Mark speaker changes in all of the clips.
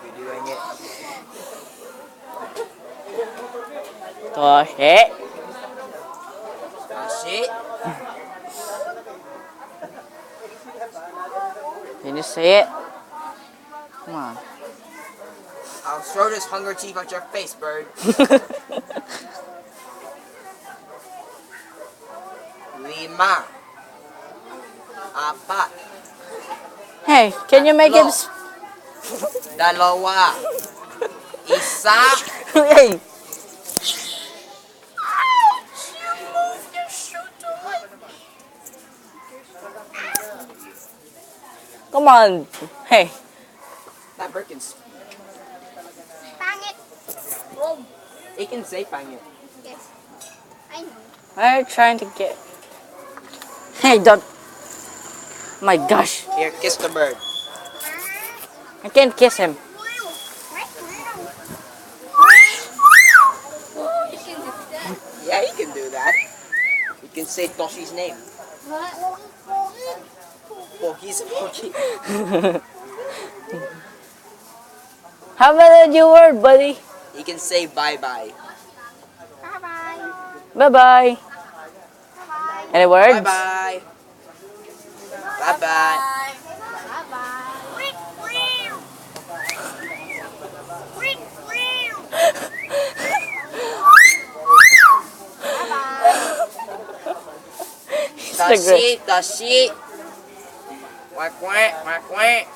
Speaker 1: You're doing it.
Speaker 2: Toshi.
Speaker 1: That's it.
Speaker 2: Can you say it? Come on.
Speaker 1: I'll throw this hunger teeth at your face, bird. Lima. Apat.
Speaker 2: Hey, can you make him?
Speaker 1: Dalawa. Isa.
Speaker 2: Hey. Come on. Hey.
Speaker 1: That bird can speak.
Speaker 3: Pangit. Boom.
Speaker 1: It can say pangit.
Speaker 3: Yes. I know.
Speaker 2: Why are you trying to get? Hey, don't. My gosh.
Speaker 1: Here, kiss the bird.
Speaker 2: I can't kiss him.
Speaker 1: Yeah, you can do that. You can say Toshi's name. Oh, he's a monkey.
Speaker 2: How about a new word, buddy?
Speaker 1: You can say bye-bye.
Speaker 3: Bye-bye.
Speaker 2: Bye-bye.
Speaker 3: Bye-bye.
Speaker 2: Any words?
Speaker 1: Bye-bye. Bye-bye. Toshi, Toshi. Quack, quack, quack, quack.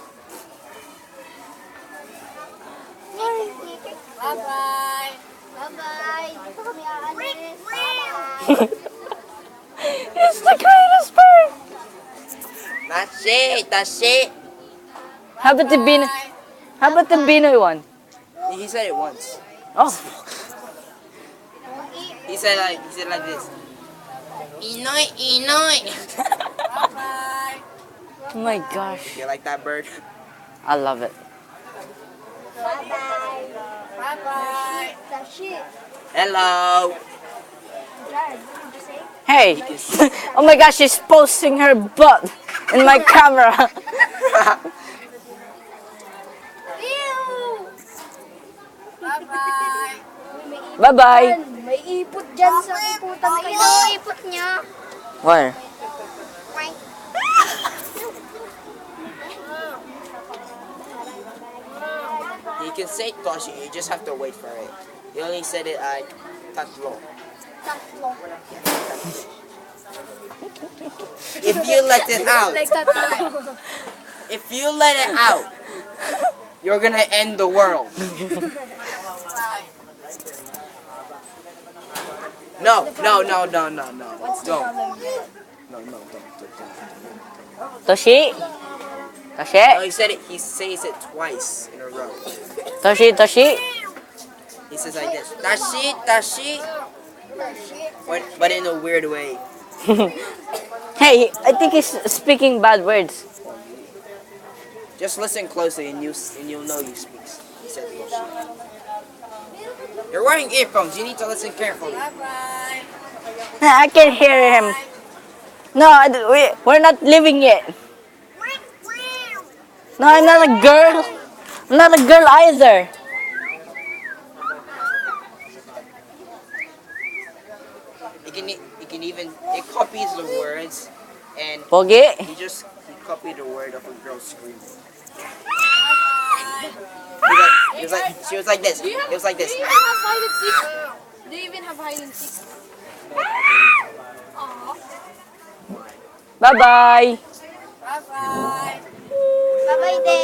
Speaker 3: Bye-bye. Bye-bye. Kami aalis. Bye-bye.
Speaker 2: It's the greatest bird.
Speaker 1: Toshi, Toshi.
Speaker 2: How about the Binoy? How about the Binoy one?
Speaker 1: He said it once.
Speaker 2: Oh.
Speaker 1: He said like this. Inoy, Inoy. Bye-bye.
Speaker 2: Oh my gosh.
Speaker 1: You like that bird?
Speaker 2: I love it.
Speaker 3: Bye-bye. Bye-bye. That's it.
Speaker 1: Hello.
Speaker 3: Jared, what did you say?
Speaker 2: Hey. Oh my gosh, she's posting her butt in my camera.
Speaker 3: Ew! Bye-bye.
Speaker 2: Bye-bye.
Speaker 3: May ipot dyan sa iputan kayo. Ito, ipot niya.
Speaker 2: Where?
Speaker 1: You can say Toshi, you just have to wait for it. You only said it tatlo.
Speaker 3: Tatlo.
Speaker 1: If you let it out,
Speaker 3: Like tatlo.
Speaker 1: if you let it out, you're gonna end the world. No, no, no, no, no, no. Don't. No, no, don't.
Speaker 2: Toshi?
Speaker 1: No,
Speaker 2: Toshi?
Speaker 1: he said it. He says it twice in a row.
Speaker 2: Toshi, Toshi?
Speaker 1: He says like this, Tashi, Tashi, but in a weird way.
Speaker 2: Hey, I think he's speaking bad words.
Speaker 1: Just listen closely and you'll know he speaks. He said Toshi. You're wearing earphones. You need to listen carefully.
Speaker 2: I can hear him. No, we're not living yet. No, I'm not a girl. I'm not a girl either.
Speaker 1: It copies the words and
Speaker 2: Pogi?
Speaker 1: he copied the word of a girl screaming. She was like this. It was like this.
Speaker 3: Do you even have hide and seek? Do you even have hide and seek? Aww.
Speaker 2: Bye-bye.
Speaker 3: Bye-bye. Bye-bye, Dave.